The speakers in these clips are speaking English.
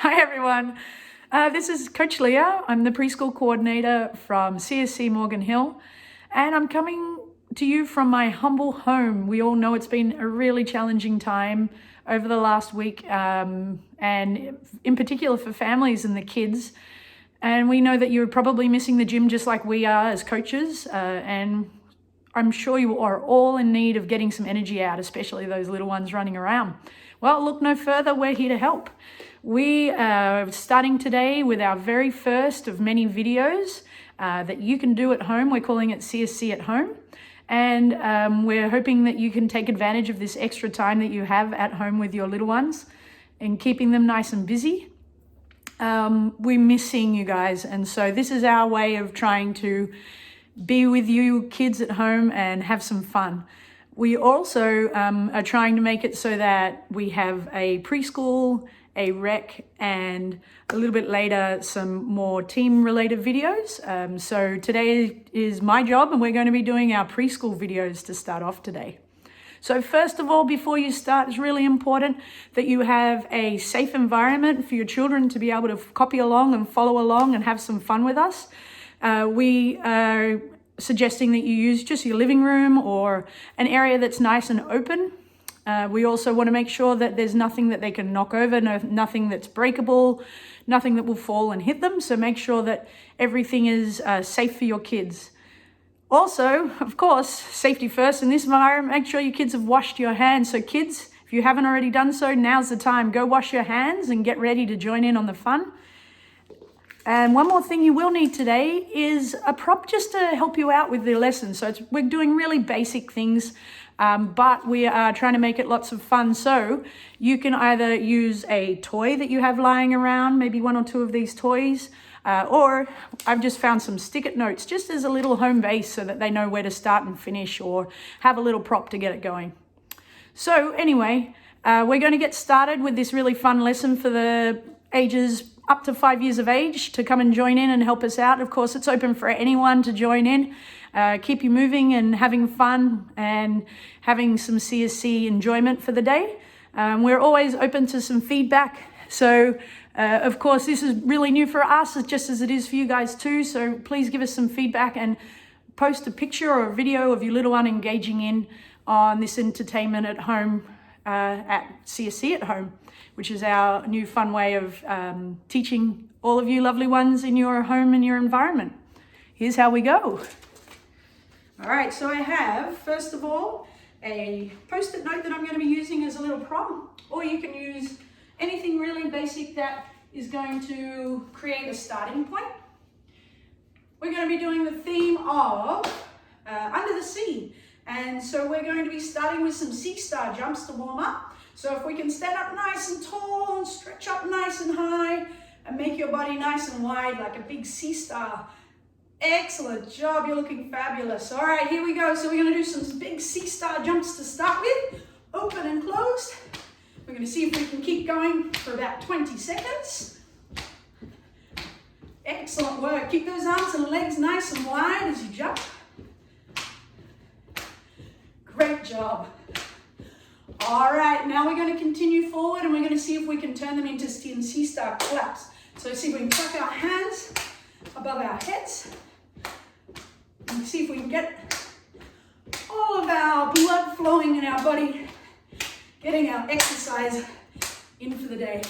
Hi everyone, this is Coach Leah. I'm the preschool coordinator from CSC Morgan Hill, and I'm coming to you from my humble home. We all know it's been a really challenging time over the last week, and in particular for families and the kids. And we know that you're probably missing the gym just like we are as coaches, and I'm sure you are all in need of getting some energy out, especially those little ones running around. Well, look no further, we're here to help. We are starting today with our very first of many videos that you can do at home. We're calling it CSC at home. And we're hoping that you can take advantage of this extra time that you have at home with your little ones and keeping them nice and busy. We miss seeing you guys, and so this is our way of trying to be with you kids at home and have some fun. We also are trying to make it so that we have a preschool, a rec, and a little bit later some more team related videos. So today is my job, and we're going to be doing our preschool videos to start off today. So first of all, before you start, it's really important that you have a safe environment for your children to be able to copy along and follow along and have some fun with us. We are suggesting that you use just your living room or an area that's nice and open. We also want to make sure that there's nothing that they can knock over, nothing that's breakable, nothing that will fall and hit them. So make sure that everything is safe for your kids. Also, of course, safety first in this environment, make sure your kids have washed your hands. So kids, if you haven't already done so, now's the time. Go wash your hands and get ready to join in on the fun. And one more thing you will need today is a prop just to help you out with the lesson. So we're doing really basic things, but we are trying to make it lots of fun. So you can either use a toy that you have lying around, maybe one or two of these toys, or I've just found some stick-it notes just as a little home base so that they know where to start and finish, or have a little prop to get it going. So anyway, we're going to get started with this really fun lesson for the ages up to 5 years of age to come and join in and help us out. Of course, it's open for anyone to join in. Keep you moving and having fun and having some CSC enjoyment for the day. We're always open to some feedback. So of course, this is really new for us, just as it is for you guys too. So please give us some feedback and post a picture or a video of your little one engaging in on this entertainment at home at CSC at home, which is our new fun way of teaching all of you lovely ones in your home and your environment. Here's how we go. All right, so I have, first of all, a post-it note that I'm going to be using as a little prop, or you can use anything really basic that is going to create a starting point. We're going to be doing the theme of under the sea. And so we're going to be starting with some sea star jumps to warm up. So if we can stand up nice and tall and stretch up nice and high and make your body nice and wide like a big sea star. Excellent job, you're looking fabulous. All right, here we go. So we're going to do some big sea star jumps to start with. Open and closed. We're going to see if we can keep going for about 20 seconds. Excellent work. Keep those arms and legs nice and wide as you jump. Great job. All right, now we're going to continue forward and we're going to see if we can turn them into sea star claps. So see if we can tuck our hands above our heads and see if we can get all of our blood flowing in our body, getting our exercise in for the day.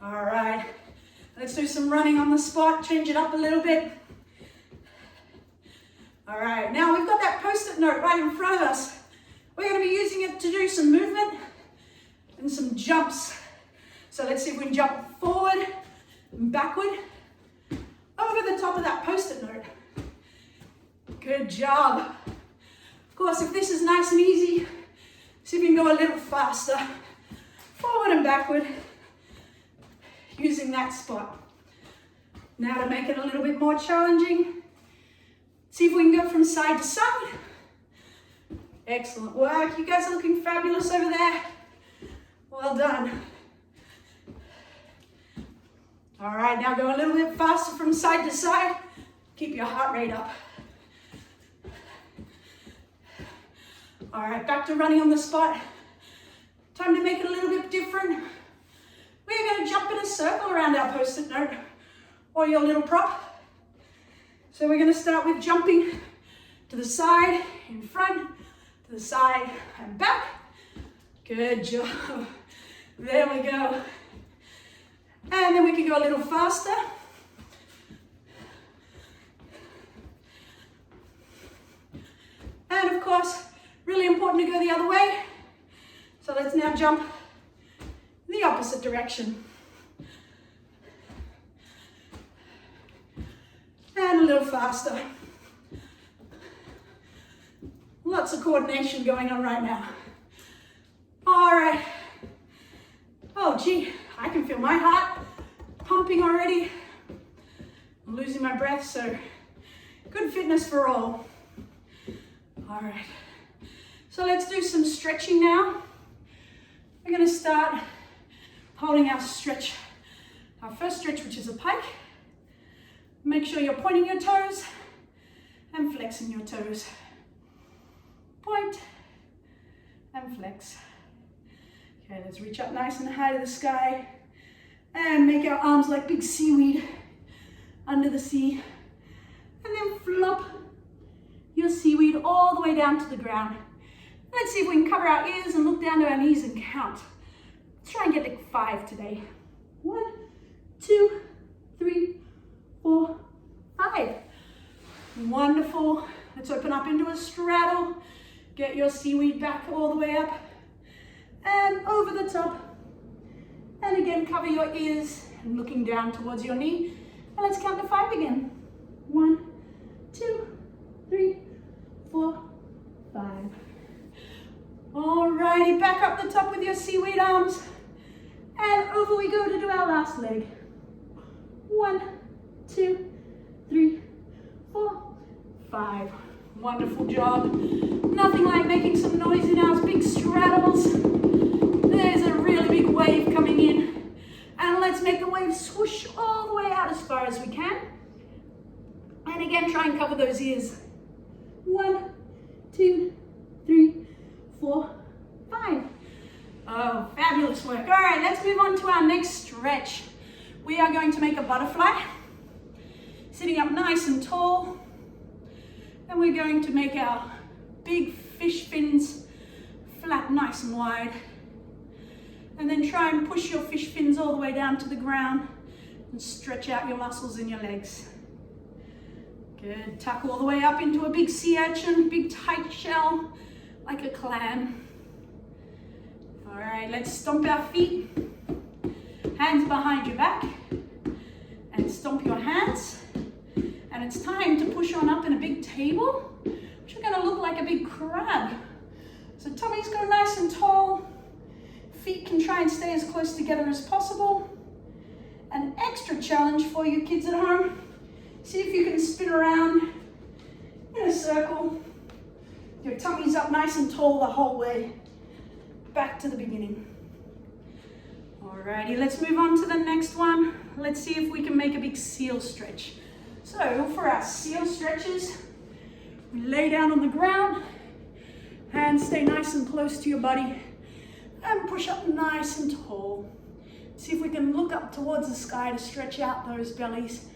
All right, let's do some running on the spot, change it up a little bit. All right, now we've got that post-it note right in front of us. We're going to be using it to do some movement and some jumps. So let's see if we can jump forward and backward over the top of that post-it note. Good job. Of course, if this is nice and easy, see if we can go a little faster. Forward and backward using that spot. Now to make it a little bit more challenging, see if we can go from side to side. Excellent work. You guys are looking fabulous over there. Well done. All right, now go a little bit faster from side to side. Keep your heart rate up. All right, back to running on the spot. Time to make it a little bit different. We're going to jump in a circle around our post-it note or your little prop. So we're going to start with jumping to the side, in front, to the side and back. Good job. There we go. And then we can go a little faster. And of course, really important to go the other way. So let's now jump the opposite direction. And a little faster. Lots of coordination going on right now. All right. Oh, gee, I can feel my heart pumping already. I'm losing my breath, so good fitness for all. All right. So let's do some stretching now. We're going to start holding our stretch, our first stretch, which is a pike. Make sure you're pointing your toes and flexing your toes. Point and flex. Okay, let's reach up nice and high to the sky and make our arms like big seaweed under the sea. And then flop your seaweed all the way down to the ground. Let's see if we can cover our ears and look down to our knees and count. Let's try and get to 5 today. 1, 2, 3, 4, 5. Wonderful. Let's open up into a straddle. Get your seaweed back all the way up and over the top. And again, cover your ears and looking down towards your knee. And let's count to 5 again. 1, 2, 3, 4, 5. Alrighty, back up the top with your seaweed arms. And over we go to do our last leg. 1, 2, 3, 4, 5. Wonderful job. Nothing like making some noise in our big straddles. There's a really big wave coming in. And let's make the wave swoosh all the way out as far as we can. And again, try and cover those ears. 1, 2, 3, 4, 5. Oh, fabulous work. All right, let's move on to our next stretch. We are going to make a butterfly. Sitting up nice and tall. And we're going to make our big fish fins flat, nice and wide. And then try and push your fish fins all the way down to the ground and stretch out your muscles in your legs. Good. Tuck all the way up into a big sea urchin, big tight shell, like a clam. All right, let's stomp our feet. Hands behind your back. And stomp your hands. And it's time to push on up in a big table, which are going to look like a big crab. So tummies go nice and tall. Feet can try and stay as close together as possible. An extra challenge for you kids at home. See if you can spin around in a circle. Your tummy's up nice and tall the whole way. Back to the beginning. Alrighty, let's move on to the next one. Let's see if we can make a big seal stretch. So for our seal stretches, we lay down on the ground, hands stay nice and close to your body, and push up nice and tall. See if we can look up towards the sky to stretch out those bellies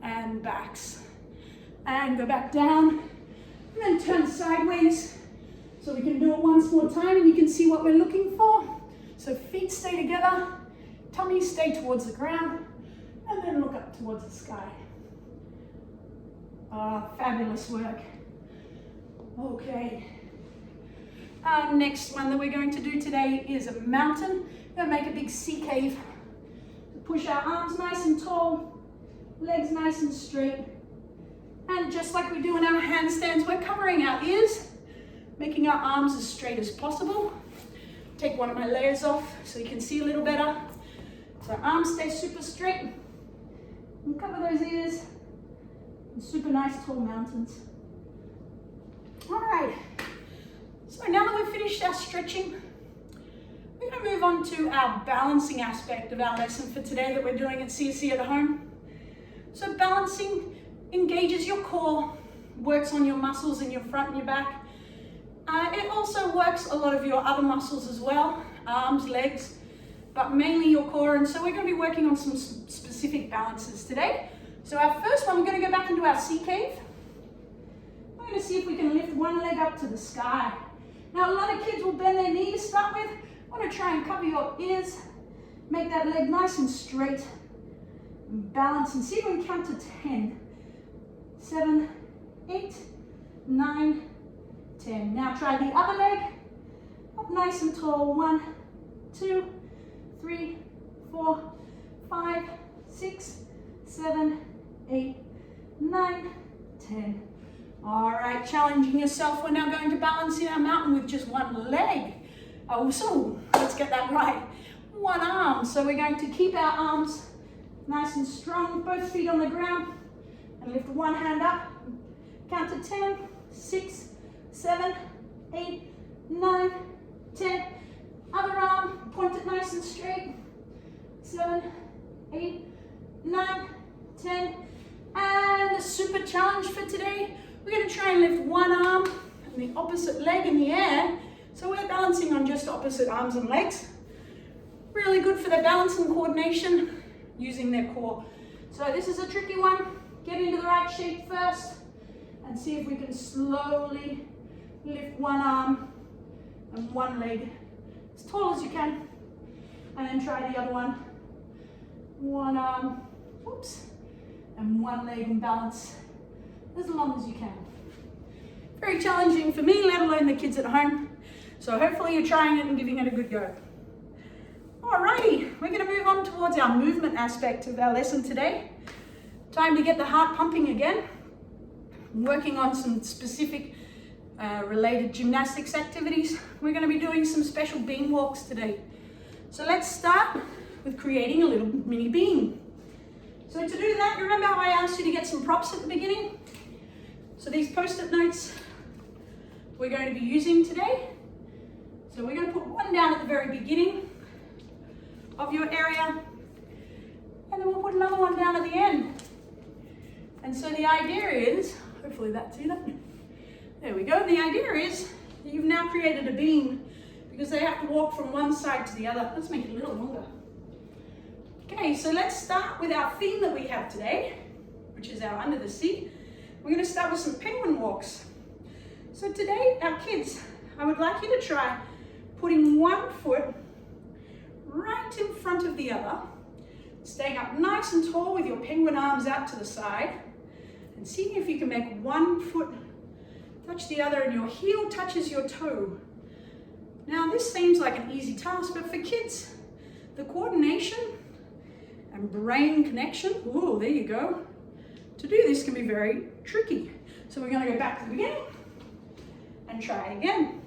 and backs. And go back down, and then turn sideways. So we can do it once more time, and you can see what we're looking for. So feet stay together, tummy stay towards the ground, and then look up towards the sky. Fabulous work. Okay. Our next one that we're going to do today is a mountain. We're going to make a big sea cave. Push our arms nice and tall, legs nice and straight. And just like we do in our handstands, we're covering our ears, making our arms as straight as possible. Take one of my layers off so you can see a little better. So arms stay super straight. And cover those ears. And super nice tall mountains. All right. So now that we've finished our stretching, we're going to move on to our balancing aspect of our lesson for today that we're doing at CSC at home. So balancing engages your core, works on your muscles in your front and your back. It also works a lot of your other muscles as well, arms, legs, but mainly your core. And so we're going to be working on some specific balances today. So our first one, we're going to go back into our sea cave. We're going to see if we can lift one leg up to the sky. Now, a lot of kids will bend their knee to start with. I want to try and cover your ears. Make that leg nice and straight. And balance and see if we can count to 10. 7, 8, 9, 10. Now try the other leg. Up nice and tall. 1, 2, 3, 4, 5, 6, 7, 8, 9, 10. All right, challenging yourself. We're now going to balance in our mountain with just one leg. Oh, so let's get that right. One arm. So we're going to keep our arms nice and strong, both feet on the ground, and lift one hand up. Count to 10, 6, 7, 8, 9, 10. Other arm, point it nice and straight. 7, 8, 9, 10. And the super challenge for today, we're going to try and lift one arm and the opposite leg in the air. So we're balancing on just opposite arms and legs. Really good for their balance and coordination using their core. So this is a tricky one. Get into the right shape first and see if we can slowly lift one arm and one leg as tall as you can. And then try the other one. One arm, whoops, and one leg and balance as long as you can. Very challenging for me, let alone the kids at home. So hopefully you're trying it and giving it a good go. Alrighty, we're going to move on towards our movement aspect of our lesson today. Time to get the heart pumping again. I'm working on some specific related gymnastics activities. We're going to be doing some special beam walks today. So let's start with creating a little mini beam. So to do that, remember how I asked you to get some props at the beginning? So these post-it notes we're going to be using today. So we're going to put one down at the very beginning of your area, and then we'll put another one down at the end. And so the idea is, hopefully that's it. There we go. The idea is that you've now created a beam because they have to walk from one side to the other. Let's make it a little longer. Okay, so let's start with our theme that we have today, which is our under the sea. We're going to start with some penguin walks. So today, our kids, I would like you to try putting one foot right in front of the other, staying up nice and tall with your penguin arms out to the side, and seeing if you can make one foot touch the other and your heel touches your toe. Now this seems like an easy task, but for kids, the coordination and brain connection, oh, there you go, to do this can be very tricky. So we're going to go back to the beginning and try again,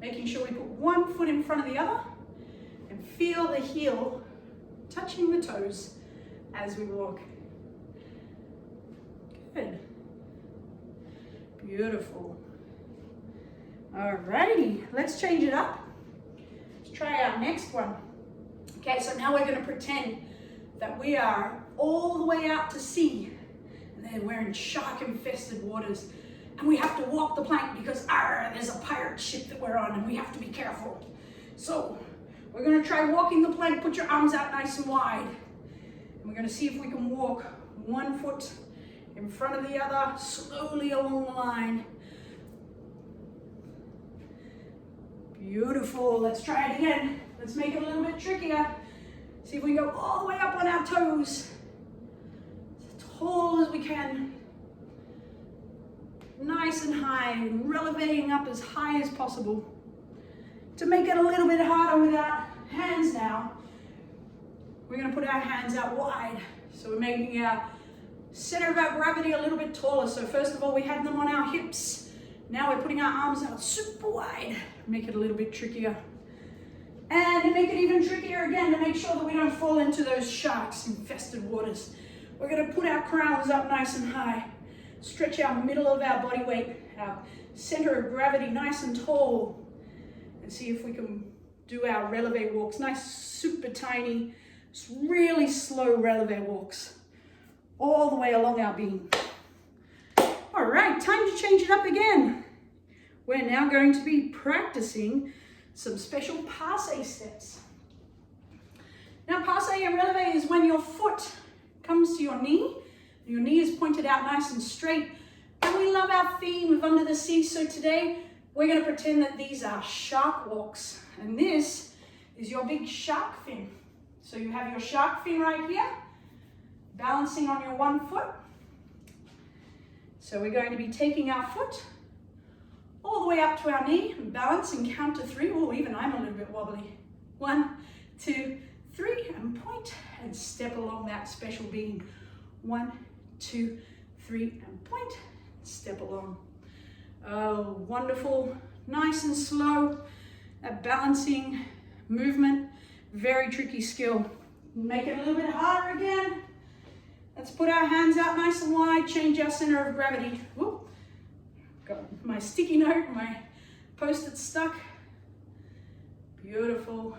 making sure we put one foot in front of the other and feel the heel touching the toes as we walk. Good. Beautiful. Alrighty, let's change it up. Let's try our next one. Okay, so now we're going to pretend that we are all the way out to sea, and then we're in shark-infested waters, and we have to walk the plank because there's a pirate ship that we're on, and we have to be careful. So we're going to try walking the plank. Put your arms out nice and wide, and we're going to see if we can walk one foot in front of the other, slowly along the line. Beautiful. Let's try it again. Let's make it a little bit trickier. See if we can go all the way up on our toes, as tall as we can, nice and high, and relevating up as high as possible. To make it a little bit harder with our hands now, we're going to put our hands out wide. So we're making our center of our gravity a little bit taller. So first of all, we have them on our hips. Now we're putting our arms out super wide. Make it a little bit trickier. And to make it even trickier again, to make sure that we don't fall into those sharks-infested waters, we're going to put our crowns up nice and high. Stretch our middle of our body weight, our center of gravity nice and tall. And see if we can do our releve walks. Nice, super tiny, really slow releve walks. All the way along our beam. All right, time to change it up again. We're now going to be practicing some special passe steps. Now passe and releve is when your foot comes to your knee is pointed out nice and straight. And we love our theme of under the sea, so today we're going to pretend that these are shark walks. And this is your big shark fin. So you have your shark fin right here, balancing on your one foot. So we're going to be taking our foot all the way up to our knee and balance and count to 3. Oh, even I'm a little bit wobbly. 1, 2, 3, and point and step along that special beam. 1, 2, 3, and point, step along. Oh, wonderful, nice and slow, a balancing movement, very tricky skill. Make it a little bit harder again. Let's put our hands out nice and wide, change our center of gravity. Whoop. Got my sticky note, my post-it stuck. Beautiful.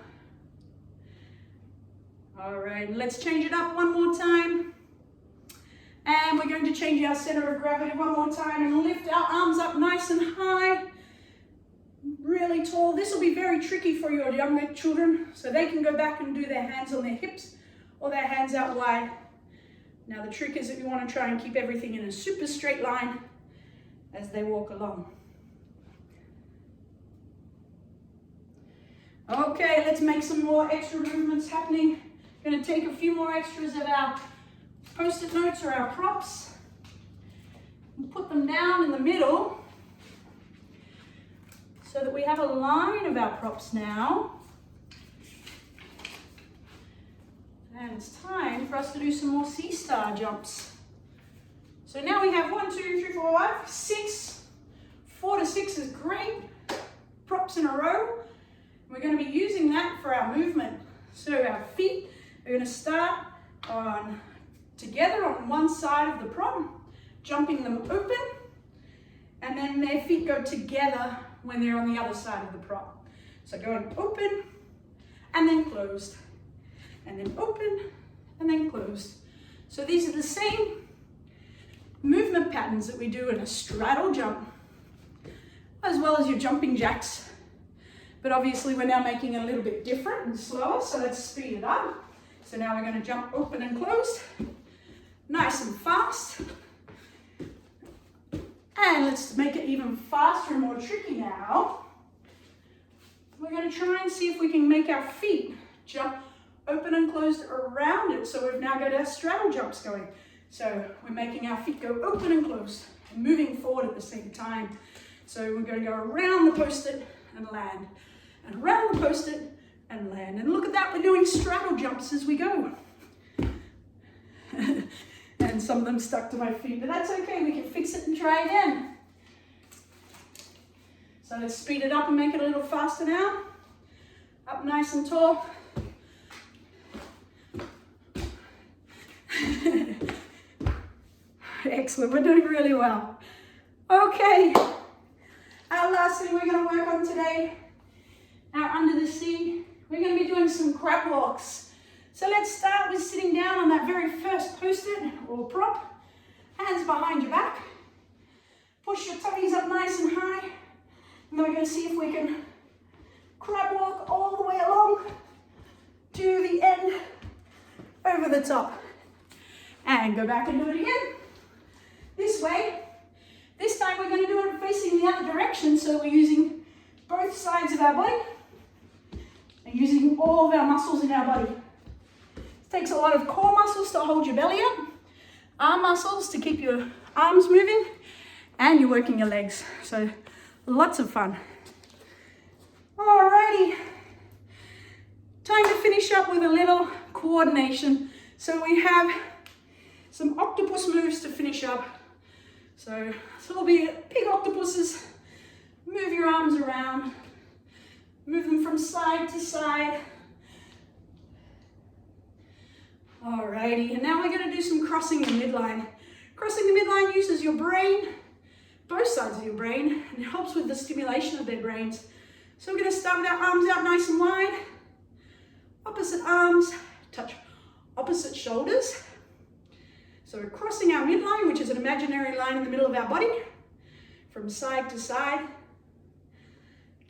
All right, let's change it up one more time. And we're going to change our center of gravity one more time and lift our arms up nice and high, really tall. This will be very tricky for your younger children, so they can go back and do their hands on their hips or their hands out wide. Now the trick is that you want to try and keep everything in a super straight line as they walk along. Okay, let's make some more extra movements happening. Going to take a few more extras of our post-it notes or our props and put them down in the middle so that we have a line of our props now. And it's time for us to do some more sea star jumps. So now we have 1, 2, 3, 4, 5, 6. 4 to 6 is great. Props in a row. We're going to be using that for our movement. So our feet are going to start on together on one side of the prop, jumping them open, and then their feet go together when they're on the other side of the prop. So going open and then closed, and then open and then closed. So these are the same movement patterns that we do in a straddle jump, as well as your jumping jacks. But obviously we're now making it a little bit different and slower, so let's speed it up. So now we're going to jump open and closed, nice and fast. And let's make it even faster and more tricky now. We're going to try and see if we can make our feet jump open and closed around it. So we've now got our straddle jumps going. So we're making our feet go open and closed and moving forward at the same time. So we're going to go around the post-it and land, and around the post-it and land. And look at that, we're doing straddle jumps as we go. And some of them stuck to my feet, but that's okay, we can fix it and try again. So let's speed it up and make it a little faster now. Up nice and tall. Excellent, we're doing really well. Okay, our last thing we're going to work on today, our under the sea, we're going to be doing some crab walks. So let's start with sitting down on that very first post-it or prop, hands behind your back, push your tummies up nice and high, and then we're going to see if we can crab walk all the way along to the end, over the top, and go back and do it again, this way. This time we're going to do it facing the other direction, so we're using both sides of our body and using all of our muscles in our body. It takes a lot of core muscles to hold your belly up, arm muscles to keep your arms moving, and you're working your legs. So lots of fun. Alrighty, time to finish up with a little coordination. So we have some octopus moves to finish up. So it'll be big octopuses. Move your arms around, move them from side to side. Alrighty, and now we're going to do some crossing the midline. Crossing the midline uses your brain, both sides of your brain, and it helps with the stimulation of their brains. So we're going to start with our arms out nice and wide, opposite arms, touch opposite shoulders. So we're crossing our midline, which is an imaginary line in the middle of our body, from side to side.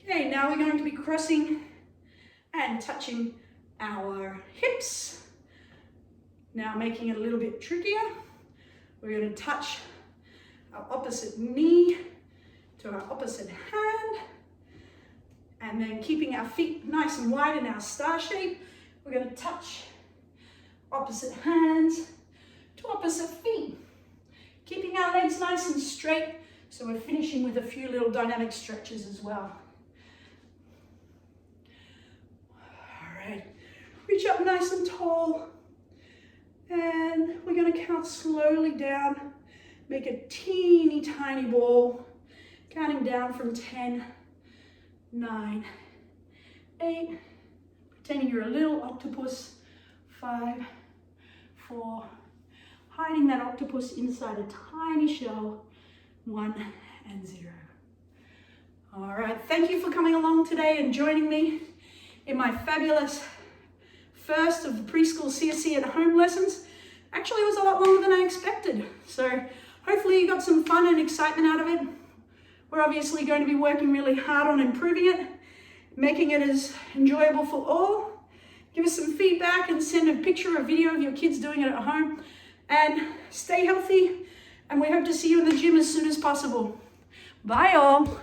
Okay, now we're going to be crossing and touching our hips. Now making it a little bit trickier, we're going to touch our opposite knee to our opposite hand, and then keeping our feet nice and wide in our star shape, we're going to touch opposite hands to opposite feet, keeping our legs nice and straight, so we're finishing with a few little dynamic stretches as well. All right, reach up nice and tall, and we're going to count slowly down. Make a teeny tiny ball, counting down from 10, 9, 8, pretending you're a little octopus, 5, 4, hiding that octopus inside a tiny shell, 1 and 0. All right, thank you for coming along today and joining me in my fabulous first of the preschool CSC at home lessons. Actually, it was a lot longer than I expected, so hopefully you got some fun and excitement out of it. We're obviously going to be working really hard on improving it, making it as enjoyable for all. Give us some feedback and send a picture or video of your kids doing it at home. And stay healthy, and we hope to see you in the gym as soon as possible. Bye all.